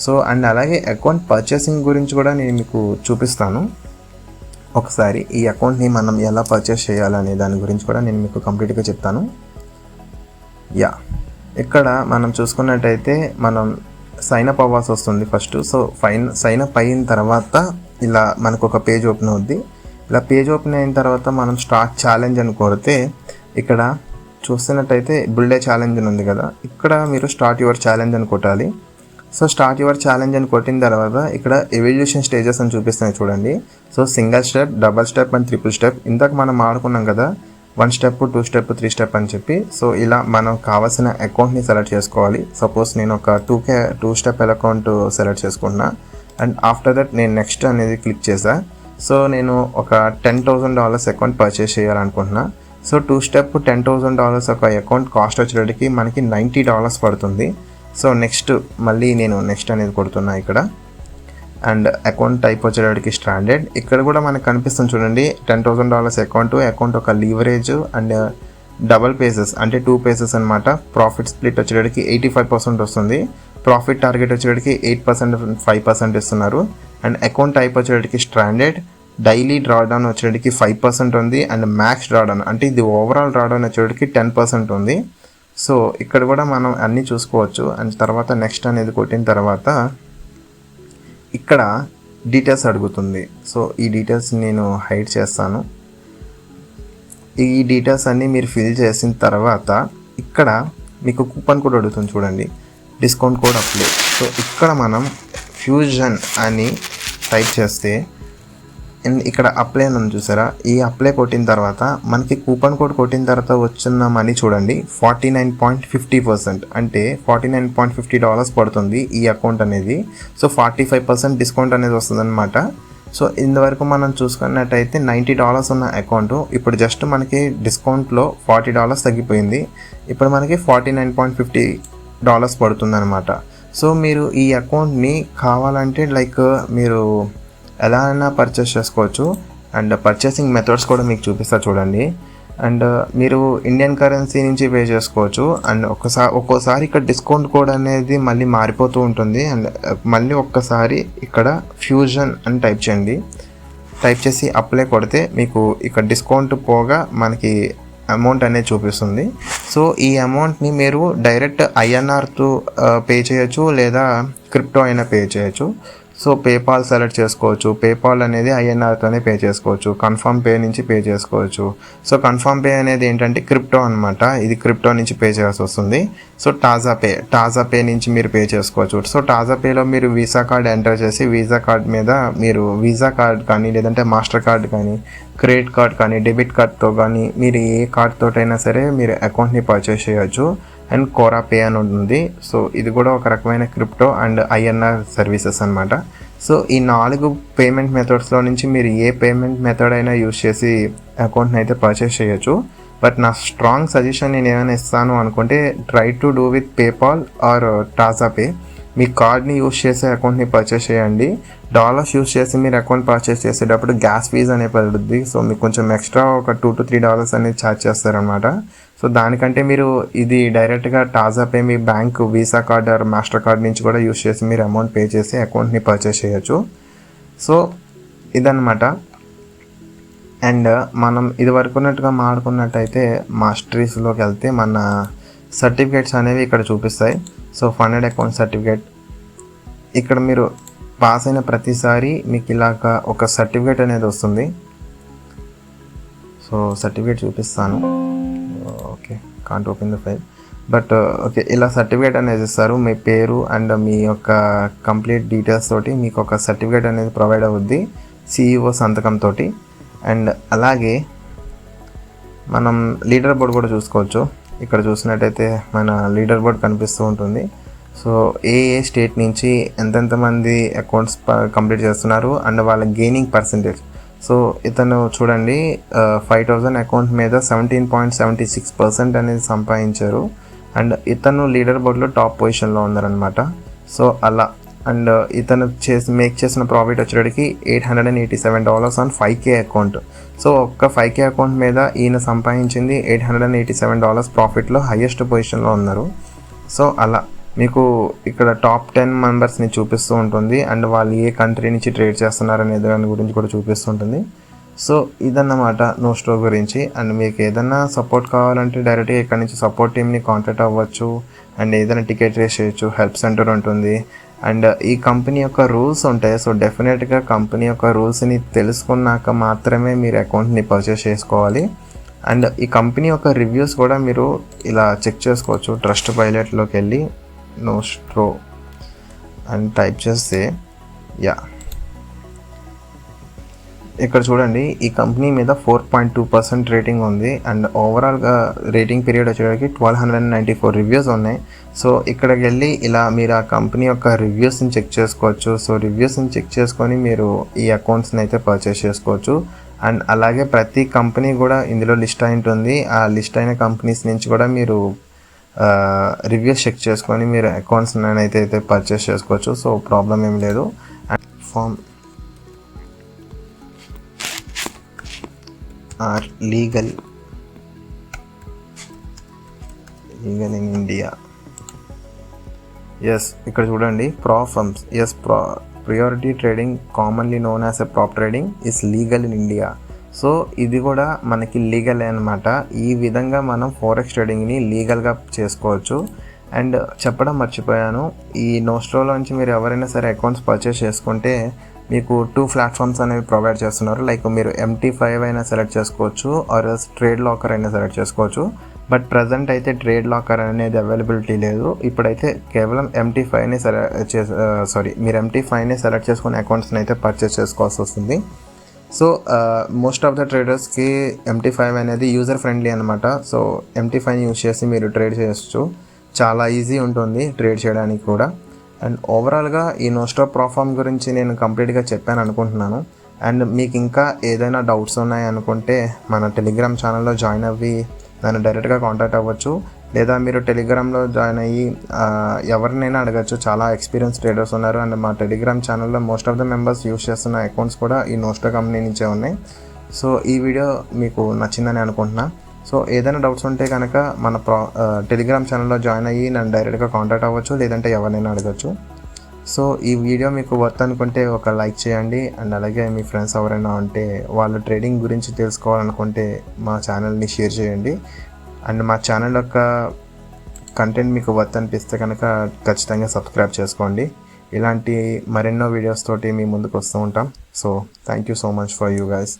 [SPEAKER 2] సో అండ్ అలాగే అకౌంట్ పర్చేసింగ్ గురించి కూడా నేను మీకు చూపిస్తాను. ఒకసారి ఈ అకౌంట్ని మనం ఎలా పర్చేస్ చేయాలనే దాని గురించి కూడా నేను మీకు కంప్లీట్గా చెప్తాను. ఇక్కడ మనం చూసుకున్నట్టయితే మనం సైన్ అప్ అవ్వాల్సి వస్తుంది ఫస్ట్. సో సైన్ అప్ అయిన తర్వాత ఇలా మనకు ఒక పేజ్ ఓపెన్ అవుద్ది. ఇలా పేజ్ ఓపెన్ అయిన తర్వాత మనం స్టార్ట్ ఛాలెంజ్ అని కొడితే ఇక్కడ చూస్తున్నట్టయితే బుల్డే ఛాలెంజ్ అని ఉంది కదా, ఇక్కడ మీరు స్టార్ట్ యువర్ ఛాలెంజ్ అని కొట్టాలి. సో స్టార్ట్ యువర్ ఛాలెంజ్ అని కొట్టిన తర్వాత ఇక్కడ ఎవల్యూషన్ స్టేజెస్ అని చూపిస్తున్నాయి చూడండి. So single step, double step and triple step. ఇందాక మనం ఆడుకున్నాం కదా 1 స్టెప్, 2 స్టెప్, 3 స్టెప్ అని చెప్పి. సో ఇలా మనం కావాల్సిన అకౌంట్ని సెలెక్ట్ చేసుకోవాలి. సపోజ్ నేను ఒక 2 స్టెప్ అకౌంట్ సెలెక్ట్ చేసుకున్నా. అండ్ ఆఫ్టర్ దట్ నేను నెక్స్ట్ అనేది క్లిక్ చేసా. సో నేను ఒక $10,000 అకౌంట్ పర్చేస్ చేయాలనుకుంటున్నా. సో 2 స్టెప్ $10,000 ఒక అకౌంట్ కాస్ట్ వచ్చేటికి మనకి $90 పడుతుంది. సో నెక్స్ట్ మళ్ళీ నేను నెక్స్ట్ అనేది కొడుతున్నా ఇక్కడ. అండ్ అకౌంట్ టైప్ వచ్చేటికి స్టాండర్డ్. ఇక్కడ కూడా మనకు కనిపిస్తుంది చూడండి $10,000 అకౌంట్ ఒక లీవరేజ్ అండ్ డబల్ పేజెస్ అంటే 2 పేజెస్ అనమాట. ప్రాఫిట్ స్ప్లిట్ వచ్చేటికి 85% వస్తుంది. ప్రాఫిట్ టార్గెట్ వచ్చేటికి 8% 5% ఇస్తున్నారు. అండ్ అకౌంట్ టైప్ వచ్చేటికి స్టాండర్డ్. డైలీ డ్రాడౌన్ వచ్చేటికి 5% ఉంది. అండ్ మ్యాక్స్ డ్రాడౌన్ అంటే ఇది ఓవరాల్ డ్రాడౌన్ వచ్చేటికి 10% ఉంది. సో ఇక్కడ కూడా మనం అన్నీ చూసుకోవచ్చు. అండ్ తర్వాత నెక్స్ట్ అనేది కొట్టిన తర్వాత ఇక్కడ డీటెయిల్స్ అడుగుతుంది. సో ఈ డీటెయిల్స్ నేను హైడ్ చేస్తాను. ఈ డీటెయిల్స్ అన్నీ మీరు ఫిల్ చేసిన తర్వాత ఇక్కడ మీకు కూపన్ కోడ్ అడుగుతుంది చూడండి, డిస్కౌంట్ కోడ్ అప్లై. సో ఇక్కడ మనం ఫ్యూజన్ అని టైప్ చేస్తే ఇక్కడ అప్లై అని ఉంది చూసారా, ఈ అప్లై కొట్టిన తర్వాత మనకి కూపన్ కోడ్ కొట్టిన తర్వాత వచ్చిన మనీ చూడండి 49.50%, అంటే $49.50 పడుతుంది ఈ అకౌంట్ అనేది. సో 45% డిస్కౌంట్ అనేది వస్తుంది అనమాట. సో ఇంతవరకు మనం చూసుకున్నట్టయితే $90 ఉన్న అకౌంట్ ఇప్పుడు జస్ట్ మనకి డిస్కౌంట్లో $40 తగ్గిపోయింది. ఇప్పుడు మనకి $49.50 పడుతుంది అనమాట. సో మీరు ఈ అకౌంట్ని కావాలంటే లైక్ మీరు ఎలా అయినా పర్చేస్ చేసుకోవచ్చు. అండ్ పర్చేసింగ్ మెథడ్స్ కూడా మీకు చూపిస్తా చూడండి. అండ్ మీరు ఇండియన్ కరెన్సీ నుంచి పే చేసుకోవచ్చు. అండ్ ఒక్కోసారి ఇక్కడ డిస్కౌంట్ కోడ్ అనేది మళ్ళీ మారిపోతూ ఉంటుంది. అండ్ మళ్ళీ ఒక్కసారి ఇక్కడ ఫ్యూజన్ అని టైప్ చేయండి. టైప్ చేసి అప్లై కొడితే మీకు ఇక్కడ డిస్కౌంట్ పోగా మనకి అమౌంట్ అనేది చూపిస్తుంది. సో ఈ అమౌంట్ని మీరు డైరెక్ట్ INRతో పే చేయొచ్చు లేదా క్రిప్టో అయినా పే చేయొచ్చు. సో పేపాల్ సెలెక్ట్ చేసుకోవచ్చు. పేపాల్ అనేది INRతోనే పే చేసుకోవచ్చు. కన్ఫర్మ్ పే నుంచి పే చేసుకోవచ్చు. సో కన్ఫర్మ్ పే అనేది ఏంటంటే క్రిప్టో అనమాట. ఇది క్రిప్టో నుంచి పే చేయాల్సి వస్తుంది. సో టాజా పే నుంచి మీరు పే చేసుకోవచ్చు. సో టాజా పేలో మీరు వీసా కార్డ్ ఎంటర్ చేసి వీసా కార్డ్ మీద మీరు వీసా కార్డ్ కానీ లేదంటే మాస్టర్ కార్డ్ కానీ క్రెడిట్ కార్డ్ కానీ డెబిట్ కార్డ్తో కానీ మీరు ఏ కార్డ్ తోటైనా సరే మీరు అకౌంట్ని పర్చేస్ చేయొచ్చు. అండ్ కోరా పే అని ఉంటుంది. సో ఇది కూడా ఒక రకమైన క్రిప్టో అండ్ INR సర్వీసెస్ అనమాట. సో ఈ 4 పేమెంట్ మెథడ్స్లో నుంచి మీరు ఏ పేమెంట్ మెథడ్ అయినా యూజ్ చేసి అకౌంట్ని అయితే పర్చేస్ చేయొచ్చు. బట్ నా స్ట్రాంగ్ సజెషన్ నేను ఏమైనా ఇస్తాను అనుకుంటే try to do with PayPal or Tazapay. మీ కార్డ్ని యూస్ చేసి అకౌంట్ని పర్చేస్ చేయండి. డాలర్స్ యూస్ చేసి మీరు అకౌంట్ పర్చేస్ చేసేటప్పుడు గ్యాస్ ఫీజ్ అనేది పడుతుంది. సో మీకు కొంచెం ఎక్స్ట్రా ఒక $2 to $3 అనేది ఛార్జ్ చేస్తారనమాట. సో దానికంటే మీరు ఇది డైరెక్ట్గా టాజాపే మీ bank Visa card or Mastercard నుంచి కూడా యూస్ చేసి మీరు అమౌంట్ పే చేసి అకౌంట్ని పర్చేస్ చేయొచ్చు. సో ఇదన్నమాట. అండ్ మనం ఇది వరకున్నట్టుగా మాట్లాడుకున్నట్టయితే మాస్టరీస్లోకి వెళ్తే మన సర్టిఫికేట్స్ అనేవి ఇక్కడ చూపిస్తాయి. సో ఫండెడ్ అకౌంట్ సర్టిఫికేట్, ఇక్కడ మీరు పాస్ అయిన ప్రతిసారి మీకు ఇలాగ ఒక సర్టిఫికేట్ అనేది వస్తుంది. సో సర్టిఫికేట్ చూపిస్తాను. Okay, can't open the file, but okay, ఇలా సర్టిఫికేట్ అనేది ఇస్తారు. మీ పేరు అండ్ మీ యొక్క కంప్లీట్ డీటెయిల్స్ తోటి మీకు ఒక సర్టిఫికేట్ అనేది ప్రొవైడ్ అవుద్ది CEO సంతకంతో. అండ్ అలాగే మనం లీడర్ బోర్డ్ కూడా చూసుకోవచ్చు. ఇక్కడ చూసినట్టయితే మన లీడర్ బోర్డ్ కనిపిస్తూ ఉంటుంది. సో ఏ స్టేట్ నుంచి ఎంతెంతమంది అకౌంట్స్ కంప్లీట్ చేస్తున్నారు అండ్ వాళ్ళ గెయినింగ్ పర్సంటేజ్. సో ఇతను చూడండి 5,000 అకౌంట్ మీద 17.76% అనేది సంపాదించారు. అండ్ ఇతను లీడర్ బోర్డ్లో టాప్ పొజిషన్లో ఉన్నారనమాట. సో అలా అండ్ ఇతను మేక్ చేసిన ప్రాఫిట్ వచ్చేటికి $887 ఆన్ 5K అకౌంట్. సో ఒక్క 5K అకౌంట్ మీద ఈయన సంపాదించింది $887 ప్రాఫిట్లో హైయెస్ట్ పొజిషన్లో ఉన్నారు. సో అలా మీకు ఇక్కడ టాప్ 10 మెంబర్స్ని చూపిస్తూ ఉంటుంది. అండ్ వాళ్ళు ఏ కంట్రీ నుంచి ట్రేడ్ చేస్తున్నారనే దాని గురించి కూడా చూపిస్తుంటుంది. సో ఇదన్నమాట నోస్ట్రో గురించి. అండ్ మీకు ఏదైనా సపోర్ట్ కావాలంటే డైరెక్ట్గా ఇక్కడ నుంచి సపోర్ట్ టీమ్ని కాంటాక్ట్ అవ్వచ్చు. అండ్ ఏదైనా టికెట్ రేస్ చేయొచ్చు, హెల్ప్ సెంటర్ ఉంటుంది. అండ్ ఈ కంపెనీ యొక్క రూల్స్ ఉంటాయి. సో డెఫినెట్గా కంపెనీ యొక్క రూల్స్ని తెలుసుకున్నాక మాత్రమే మీరు అకౌంట్ని పర్చేస్ చేసుకోవాలి. అండ్ ఈ కంపెనీ యొక్క రివ్యూస్ కూడా మీరు ఇలా చెక్ చేసుకోవచ్చు. ట్రస్ట్ పైలట్లోకి వెళ్ళి నోస్ట్రో అని టైప్ చేస్తే ఇక్కడ చూడండి ఈ కంపెనీ మీద 4.2% రేటింగ్ ఉంది. అండ్ ఓవరాల్గా రేటింగ్ పీరియడ్ వచ్చేటికి 1294 రివ్యూస్ ఉన్నాయి. సో ఇక్కడికి వెళ్ళి ఇలా మీరు ఆ కంపెనీ యొక్క రివ్యూస్ని చెక్ చేసుకోవచ్చు. సో రివ్యూస్ని చెక్ చేసుకొని మీరు ఈ అకౌంట్స్ని అయితే పర్చేస్ చేసుకోవచ్చు. అండ్ అలాగే ప్రతి కంపెనీ కూడా ఇందులో లిస్ట్ అయి ఉంటుంది. ఆ లిస్ట్ అయిన కంపెనీస్ నుంచి కూడా మీరు రివ్యూస్ చెక్ చేసుకొని మీరు అకౌంట్స్ అయితే పర్చేస్ చేసుకోవచ్చు. సో ప్రాబ్లం ఏం లేదు. And firm are legal in India. Yes, ఇక్కడ చూడండి prop firms. Yes, proprietary trading commonly known as a prop trading is legal in India. So ఇది కూడా మనకి లీగల్ అనమాట. ఈ విధంగా మనం ఫోరెక్స్ ట్రేడింగ్ని లీగల్గా చేసుకోవచ్చు. అండ్ చెప్పడం మర్చిపోయాను, ఈ నోస్ట్రోలోంచి మీరు ఎవరైనా సరే అకౌంట్స్ పర్చేస్ చేసుకుంటే మీకు 2 ప్లాట్ఫామ్స్ అనేవి ప్రొవైడ్ చేస్తున్నారు. లైక్ మీరు MT5 అయినా సెలెక్ట్ చేసుకోవచ్చు ఆర్ ట్రేడ్ లాకర్ అయినా సెలెక్ట్ చేసుకోవచ్చు. బట్ ప్రజెంట్ అయితే ట్రేడ్ లాకర్ అనేది అవైలబిలిటీ లేదు. ఇప్పుడైతే కేవలం MT5ని మీరు MT5ని సెలెక్ట్ చేసుకుని అకౌంట్స్ని అయితే పర్చేస్ చేసుకోవాల్సి వస్తుంది. సో మోస్ట్ ఆఫ్ ద ట్రేడర్స్కి MT5 అనేది యూజర్ ఫ్రెండ్లీ అనమాట. సో MT5ని యూజ్ చేసి మీరు ట్రేడ్ చేయొచ్చు. చాలా ఈజీ ఉంటుంది ట్రేడ్ చేయడానికి కూడా. అండ్ ఓవరాల్గా ఈ నోస్ట్రో ప్రాఫామ్ గురించి నేను కంప్లీట్గా చెప్పాను అనుకుంటున్నాను. అండ్ మీకు ఇంకా ఏదైనా డౌట్స్ ఉన్నాయి అనుకుంటే మన టెలిగ్రామ్ ఛానల్లో జాయిన్ అవ్వి నన్ను డైరెక్ట్గా కాంటాక్ట్ అవ్వచ్చు. లేదా మీరు టెలిగ్రామ్లో జాయిన్ అయ్యి ఎవరినైనా అడగచ్చు. చాలా ఎక్స్పీరియన్స్ ట్రేడర్స్ ఉన్నారు. అండ్ మా టెలిగ్రామ్ ఛానల్లో most of the members use చేస్తున్న అకౌంట్స్ కూడా ఈ నోస్ట్రో కంపెనీ నుంచే ఉన్నాయి. సో ఈ వీడియో మీకు నచ్చిందని అనుకుంటున్నా. సో ఏదైనా డౌట్స్ ఉంటే కనుక మన టెలిగ్రామ్ ఛానల్లో జాయిన్ అయ్యి నన్ను డైరెక్ట్గా కాంటాక్ట్ అవ్వచ్చు. లేదంటే ఎవరినైనా అడగచ్చు. సో ఈ వీడియో మీకు వర్త్ అనుకుంటే ఒక లైక్ చేయండి. అండ్ అలాగే మీ ఫ్రెండ్స్ ఎవరైనా ఉంటే వాళ్ళు ట్రేడింగ్ గురించి తెలుసుకోవాలనుకుంటే మా ఛానల్ని షేర్ చేయండి. అండ్ మా ఛానల్ యొక్క కంటెంట్ మీకు వర్త్ అనిపిస్తే కనుక ఖచ్చితంగా సబ్స్క్రైబ్ చేసుకోండి. ఇలాంటి మరెన్నో వీడియోస్ తోటి మీ ముందుకు వస్తూ ఉంటాం. So thank you so much for you guys.